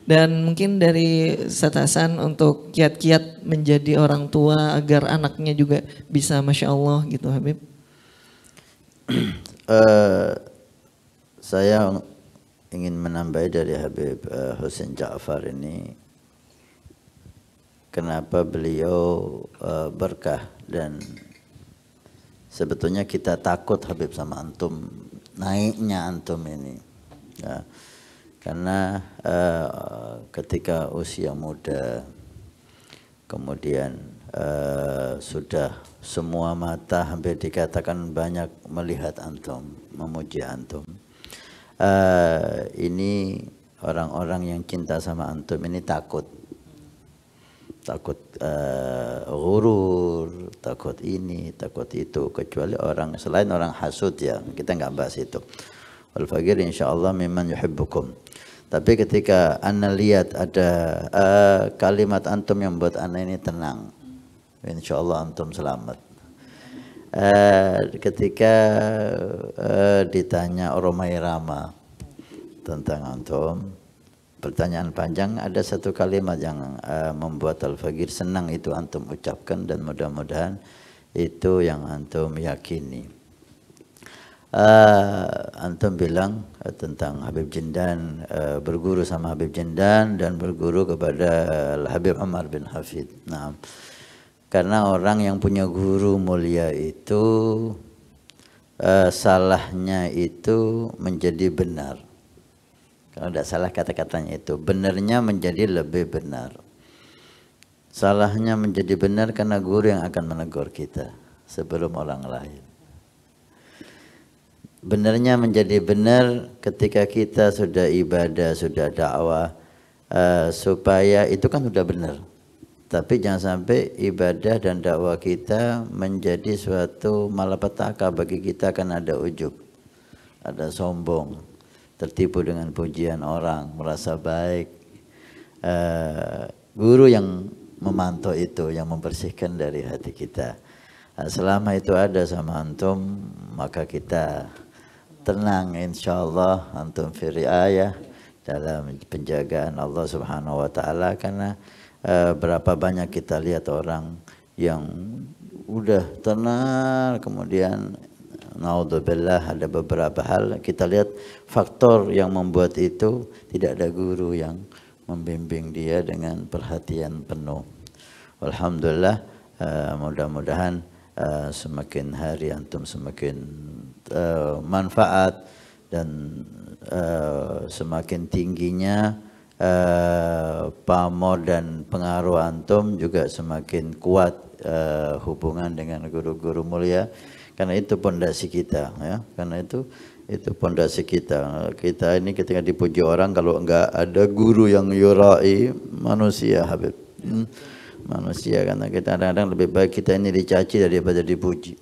Dan mungkin dari Ustaz Hasan untuk kiat-kiat menjadi orang tua agar anaknya juga bisa Masya Allah gitu Habib. Saya ingin menambah dari Habib Husain Ja'far ini, kenapa beliau berkah, dan sebetulnya kita takut Habib sama antum, naiknya antum ini ya. Karena ketika usia muda kemudian sudah semua mata hampir dikatakan banyak melihat antum, memuji antum. Ini orang-orang yang cinta sama antum ini takut ghurur, takut ini, takut itu, kecuali orang selain orang hasud ya, kita nggak bahas itu. Wal faqir insyaallah mimman yuhibbukum. Tapi ketika ana lihat ada kalimat antum yang buat ana ini tenang, insyaallah antum selamat. Ketika ditanya Romai Rama tentang antum, pertanyaan panjang, ada satu kalimat yang membuat Al-Faqir senang, itu antum ucapkan dan mudah-mudahan itu yang antum yakini. Antum bilang tentang Habib Jindan, berguru sama Habib Jindan dan berguru kepada Habib Umar bin Hafid. Nah, karena orang yang punya guru mulia itu salahnya itu menjadi benar. Kalau tidak salah kata-katanya itu, benarnya menjadi lebih benar. Salahnya menjadi benar karena guru yang akan menegur kita sebelum orang lain. Benarnya menjadi benar ketika kita sudah ibadah, sudah dakwah, supaya itu kan sudah benar. Tapi jangan sampai ibadah dan dakwah kita menjadi suatu malapetaka bagi kita, kan ada ujub, ada sombong, tertipu dengan pujian orang, merasa baik. Guru yang memantau itu, yang membersihkan dari hati kita. Selama itu ada sama antum, maka kita tenang, insyaallah antum fi riayah, dalam penjagaan Allah Subhanahu wa taala. Karena berapa banyak kita lihat orang yang udah tenang, kemudian naudzubillah ada beberapa hal kita lihat faktor yang membuat itu tidak ada guru yang membimbing dia dengan perhatian penuh. Alhamdulillah, mudah-mudahan semakin hari antum semakin manfaat dan semakin tingginya pamor dan pengaruh antum, juga semakin kuat hubungan dengan guru-guru mulia. Karena itu pondasi kita ya, karena itu pondasi kita. Kita ini ketika dipuji orang, kalau enggak ada guru yang yurai, manusia Habib, manusia. Karena kita kadang-kadang lebih baik kita ini dicaci daripada dipuji.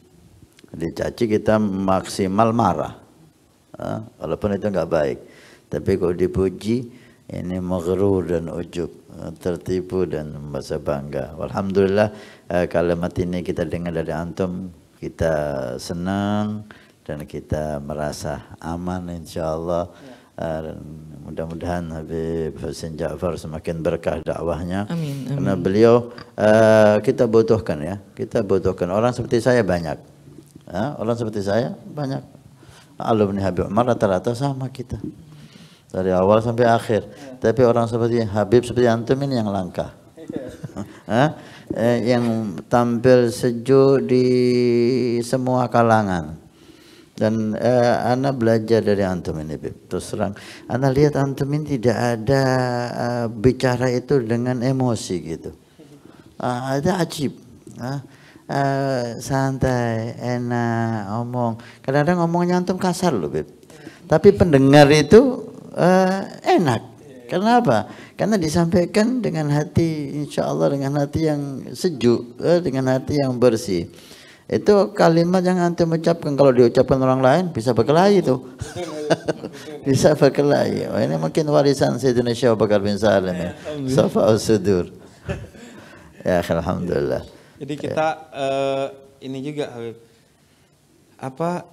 Dicaci kita maksimal marah, walaupun itu enggak baik. Tapi kalau dipuji ini maghrur dan ujub, tertipu dan merasa bangga. Alhamdulillah, kalimat ini kita dengar dari antum, kita senang dan kita merasa aman insyaallah. Mudah-mudahan Habib Husain Ja'far semakin berkah dakwahnya. Amin, amin. Karena beliau kita butuhkan ya, kita butuhkan orang seperti saya banyak. Orang seperti saya banyak. Alumni Habib Umar rata-rata sama kita dari awal sampai akhir. Tapi orang seperti Habib, seperti antum ini yang langka. Yang tampil sejuk di semua kalangan. Dan ana belajar dari antum ini, Bib. Terus terang, ana lihat antum ini tidak ada bicara itu dengan emosi gitu. Ada ajib. Santai, enak, ngomong. Kadang-kadang ngomongnya antum kasar loh, Bib. Tapi pendengar itu enak. Kenapa? Karena disampaikan dengan hati, insya Allah dengan hati yang sejuk, dengan hati yang bersih. Itu kalimat yang antum ucapkan, kalau diucapkan orang lain bisa berkelahi tuh. Bisa berkelahi. Ini mungkin warisan Sayyidina Syekh Abu Bakar bin Salim ya. Safa'us sudur. Ya, alhamdulillah. Jadi kita ini juga Habib, apa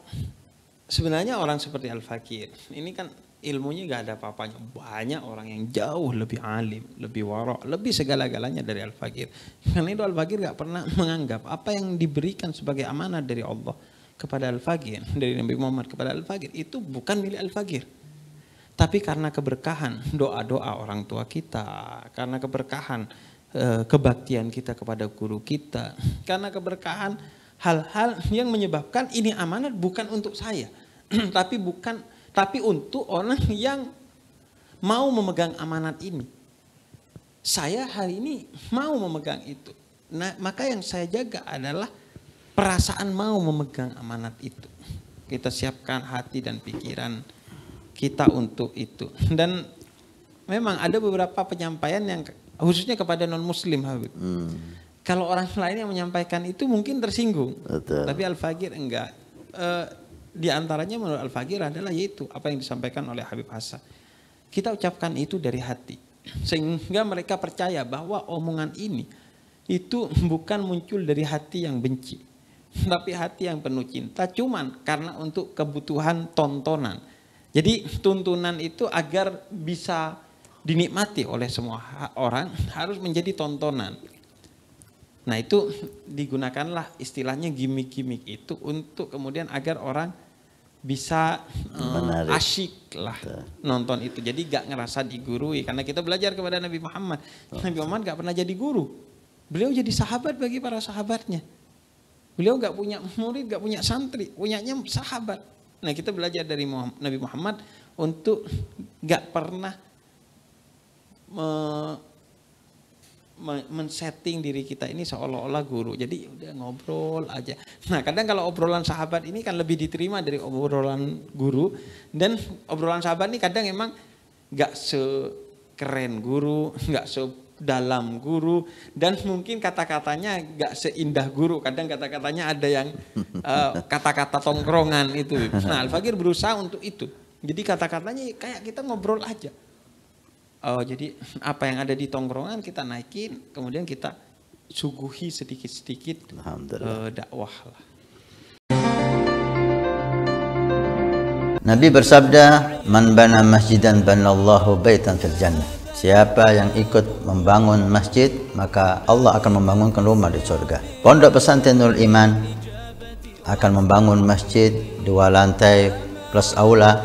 sebenarnya orang seperti Al-Faqir ini kan ilmunya nggak ada apa-apanya. Banyak orang yang jauh lebih alim, lebih warok, lebih segala-galanya dari Al-Faqir. Karena itu Al-Faqir nggak pernah menganggap apa yang diberikan sebagai amanah dari Allah kepada Al-Faqir, dari Nabi Muhammad kepada Al-Faqir, itu bukan milik Al-Faqir. Tapi karena keberkahan doa-doa orang tua kita, karena keberkahan kebaktian kita kepada guru kita, karena keberkahan hal-hal yang menyebabkan ini amanat bukan untuk saya, tapi untuk orang yang mau memegang amanat ini. Saya hari ini mau memegang itu. Nah, maka yang saya jaga adalah perasaan mau memegang amanat itu. Kita siapkan hati dan pikiran kita untuk itu. Dan memang ada beberapa penyampaian yang khususnya kepada non-muslim, Habib. Kalau orang lain yang menyampaikan itu mungkin tersinggung. Betul. Tapi Al-Faqir enggak. Di antaranya menurut Al-Faqir adalah yaitu apa yang disampaikan oleh Habib Hasan. Kita ucapkan itu dari hati. Sehingga mereka percaya bahwa omongan ini itu bukan muncul dari hati yang benci, tapi hati yang penuh cinta, cuman karena untuk kebutuhan tontonan. Jadi tuntunan itu agar bisa dinikmati oleh semua orang harus menjadi tontonan. Nah, itu digunakanlah istilahnya gimmick-gimmick itu untuk kemudian agar orang bisa asyik lah nonton itu. Jadi gak ngerasa digurui, karena kita belajar kepada Nabi Muhammad. Nabi Muhammad gak pernah jadi guru. Beliau jadi sahabat bagi para sahabatnya. Beliau gak punya murid, gak punya santri, punyanya sahabat. Nah, kita belajar dari Nabi Muhammad untuk gak pernah men-setting diri kita ini seolah-olah guru. Jadi udah ngobrol aja. Nah, kadang kalau obrolan sahabat ini kan lebih diterima dari obrolan guru. Dan obrolan sahabat ini kadang emang gak sekeren guru, gak sedalam guru, dan mungkin kata-katanya gak seindah guru. Kadang kata-katanya ada yang kata-kata tongkrongan itu. Nah, Al-Faqir berusaha untuk itu. Jadi kata-katanya kayak kita ngobrol aja. Jadi apa yang ada di tongkrongan kita naikin, kemudian kita suguhi sedikit-sedikit dakwah lah. Nabi bersabda, "Man bana masjidan banallahu baitan fil jannah." Siapa yang ikut membangun masjid, maka Allah akan membangunkan rumah di surga. Pondok Pesantren Nurul Iman akan membangun masjid 2 lantai plus aula.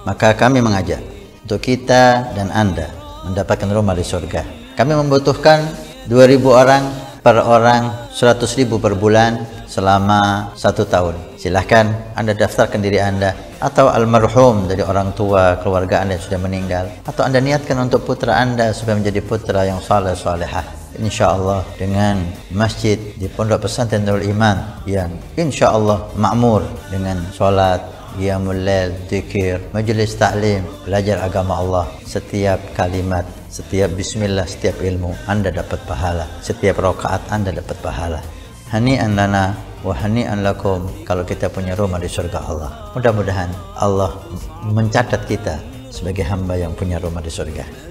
Maka kami mengajak untuk kita dan Anda mendapatkan rumah di surga. Kami membutuhkan 2.000 orang per orang, 100.000 per bulan selama 1 tahun. Silahkan Anda daftarkan diri Anda atau almarhum dari orang tua keluarga Anda yang sudah meninggal, atau Anda niatkan untuk putra Anda supaya menjadi putra yang saleh salehah. Insya Allah dengan masjid di Pondok Pesantren Nurul Iman yang insya Allah makmur dengan sholat, qiyamul lail, zikir, majelis taklim, belajar agama Allah. Setiap kalimat, setiap bismillah, setiap ilmu Anda dapat pahala. Setiap rakaat Anda dapat pahala. Hani'an lana wa hani'an lakum kalau kita punya rumah di surga Allah. Mudah-mudahan Allah mencatat kita sebagai hamba yang punya rumah di surga.